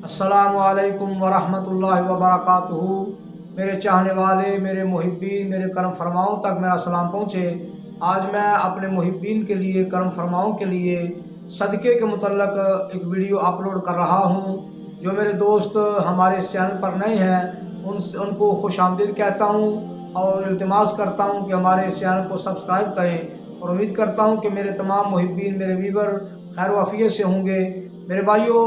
अस्सलामु अलैकुम वरहमतुल्लाहि वबरकातुहू। मेरे चाहने वाले, मेरे मुहिब्बीन, मेरे करम फरमाओं तक मेरा सलाम पहुँचे। आज मैं अपने मुहिब्बीन के लिए, करम फरमाओं के लिए सदक़े के मुतल्लक़ एक वीडियो अपलोड कर रहा हूँ। जो मेरे दोस्त हमारे इस चैनल पर नए हैं उनको खुशामदीद कहता हूँ और इल्तिमास करता हूँ कि हमारे इस चैनल को सब्सक्राइब करें, और उम्मीद करता हूँ कि मेरे तमाम मुहिब्बीन, मेरे व्यूवर खैर वाफ़ियत से होंगे। मेरे भाइयों,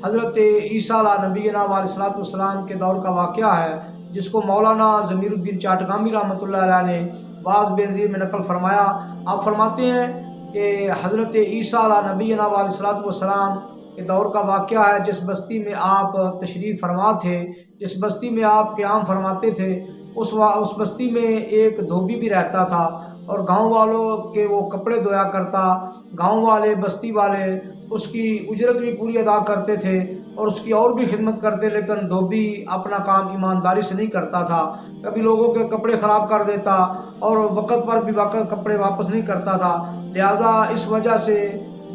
हज़रत ईसा नबीना अलैहिस्सलाम के दौर का वाक़या है, जिसको मौलाना ज़मीरुद्दीन चाटगामी रहमतुल्लाह अलैह ने वाज़ बेनज़ीर में नकल फरमाया। आप फरमाते हैं कि हज़रत ईसा नबीना अलैहिस्सलाम के दौर का वाक़या है, जिस बस्ती में आप तशरीफ़ फरमा थे, जिस बस्ती में आप क़याम फरमाते थे, उस बस्ती में एक धोबी भी रहता था और गांव वालों के वो कपड़े धोया करता। गांव वाले, बस्ती वाले उसकी उजरत भी पूरी अदा करते थे और उसकी और भी खिदमत करते, लेकिन धोबी अपना काम ईमानदारी से नहीं करता था। कभी लोगों के कपड़े ख़राब कर देता और वक़्त पर भी कपड़े वापस नहीं करता था। लिहाजा इस वजह से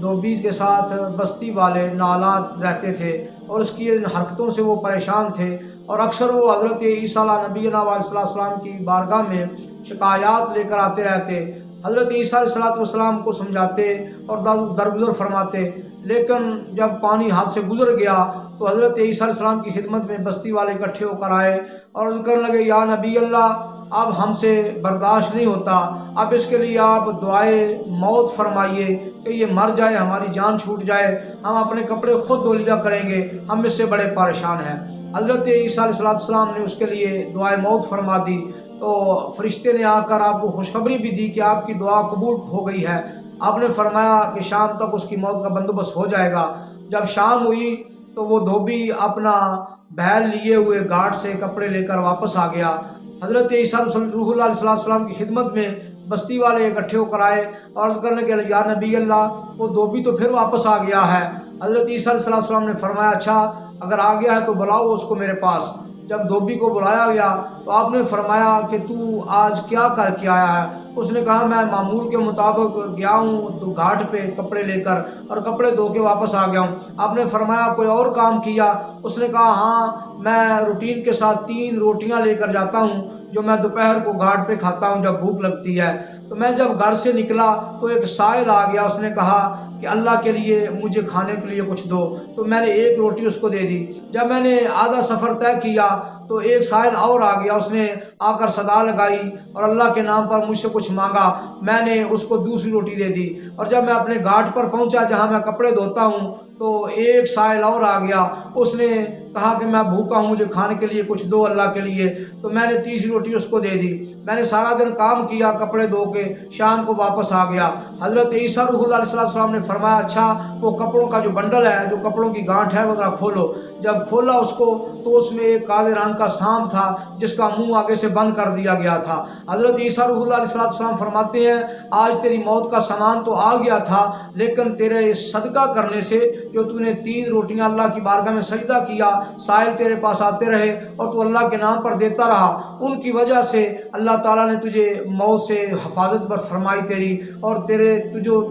धोबी के साथ बस्ती वाले नालात रहते थे और उसकी इन हरकतों से वो परेशान थे, और अक्सर वो हज़रत ईसा नबीना अलैहिस्सलाम की बारगाह में शिकायत लेकर आते रहते। हज़रत ईसा अलैहिस्सलाम को समझाते और दरगुजर फरमाते, लेकिन जब पानी हाथ से गुजर गया तो हज़रत ईसा अलैहिस्सलाम की खिदमत में बस्ती वाले इकट्ठे होकर आए और अर्ज़ करने लगे, या नबी अल्लाह, अब हमसे बर्दाश्त नहीं होता, अब इसके लिए आप दुआए मौत फरमाइए कि ये मर जाए, हमारी जान छूट जाए, हम अपने कपड़े खुद धो लिया करेंगे, हम इससे बड़े परेशान हैं। हज़रत ईसा अलैहिस्सलाम ने उसके लिए दुआए मौत फरमा दी, तो फरिश्ते ने आकर आपको खुशखबरी भी दी कि आपकी दुआ कबूल हो गई है। आपने फरमाया कि शाम तक उसकी मौत का बंदोबस्त हो जाएगा। जब शाम हुई तो वो धोबी अपना बैल लिए हुए घाट से कपड़े लेकर वापस आ गया। हज़रत ईसा अलैहिस्सलाम की खिदमत में बस्ती वाले इकट्ठे होकर आए और अर्ज़ करने के लिए, या नबी अल्लाह, वो धोबी तो फिर वापस आ गया है। हज़रत ईसा अलैहिस्सलाम ने फरमाया, अच्छा, अगर आ गया है तो बुलाओ उसको मेरे पास। जब धोबी को बुलाया गया तो आपने फरमाया कि तू आज क्या करके आया है? उसने कहा, मैं मामूल के मुताबिक गया हूँ तो घाट पे कपड़े लेकर और कपड़े धो के वापस आ गया हूँ। आपने फरमाया, कोई और काम किया? उसने कहा, हाँ, मैं रूटीन के साथ 3 रोटियां लेकर जाता हूँ जो मैं दोपहर को घाट पे खाता हूँ जब भूख लगती है। तो मैं जब घर से निकला तो एक साइल आ गया, उसने कहा कि अल्लाह के लिए मुझे खाने के लिए कुछ दो, तो मैंने 1 रोटी उसको दे दी। जब मैंने आधा सफ़र तय किया तो एक साइल और आ गया, उसने आकर सदा लगाई और अल्लाह के नाम पर मुझसे कुछ मांगा, मैंने उसको दूसरी रोटी दे दी। और जब मैं अपने घाट पर पहुंचा जहां मैं कपड़े धोता हूं तो एक साइल और आ गया, उसने कहा कि मैं भूखा हूं, मुझे खाने के लिए कुछ दो अल्लाह के लिए, तो मैंने तीसरी रोटी उसको दे दी। मैंने सारा दिन काम किया, कपड़े धो के शाम को वापस आ गया। हज़रत ईसा अलैहिस्सलाम ने फरमाया, अच्छा, वो कपड़ों का जो बंडल है, जो कपड़ों की गांठ है, वो ज़रा खोलो। जब खोला उसको तो उसमें एक काले रंग का सांप था जिसका मुंह आगे से बंद कर दिया गया था। हज़रत ईसा अलैहिस्सलाम फरमाते हैं, आज तेरी मौत का सामान तो आ गया था, लेकिन तेरे सदका करने से, जो तूने 3 रोटियां अल्लाह की बारगाह में सजदा किया, साइल तेरे पास आते रहे और तू अल्लाह के नाम पर देता रहा, उनकी वजह से अल्लाह ताला ने तुझे मौत से हिफाजत पर फरमाई तेरी, और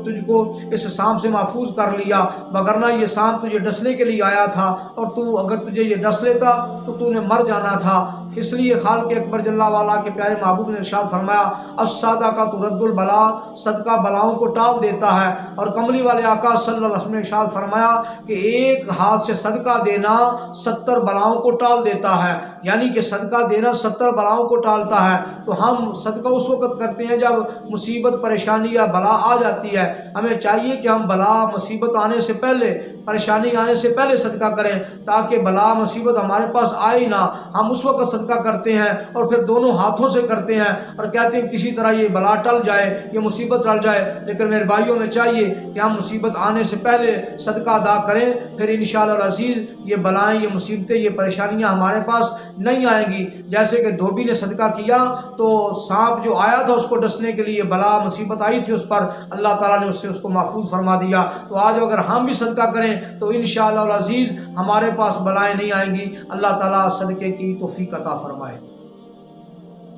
तुझको इस सांप से महफूज कर लिया, वगरना ये सांप तुझे डसने के लिए आया था और तू अगर तुझे ये डस लेता तो तूने मर जाना था। इसलिए खालिक अकबर जल्ला वाला के प्यारे महबूब ने इरशाद फरमाया, अस्सदा का तुरद्दुल बला, सदका बलाओं को टाल देता है। और कमली वाले आका सल्लल्लाहु अलैहि वसल्लम ने इरशाद फरमाया कि एक हाथ से सदका देना 70 बलाओं को टाल देता है, यानी कि सदका देना 70 बलाओं को टालता है। तो हम सदका उस वक़्त करते हैं जब मुसीबत, परेशानी या बला आ जाती है। हमें चाहिए कि हम बला, मुसीबत आने से पहले, परेशानी आने से पहले सदका करें, ताकि बला मुसीबत हमारे पास आए ही ना। हम उस वक्त सदका करते हैं और फिर दोनों हाथों से करते हैं और कहते हैं किसी तरह ये बला टल जाए, ये मुसीबत टल जाए। लेकिन मेरे भाइयों में चाहिए कि हम मुसीबत आने से पहले सदका अदा करें, फिर इंशाअल्लाह अज़ीज़ ये बलाएँ, ये मुसीबतें, ये परेशानियाँ हमारे पास नहीं आएंगी। जैसे कि धोबी ने सदका किया तो सांप जो आया था उसको डसने के लिए, बला मुसीबत आई थी उस पर, अल्लाह ताला ने उससे उसको महफूज फरमा दिया। तो आज अगर हम भी सदका करें तो इंशाअल्लाह अज़ीज़ हमारे पास बलाएँ नहीं आएंगी। अल्लाह ताला सदके की तौफीक अता फरमाए।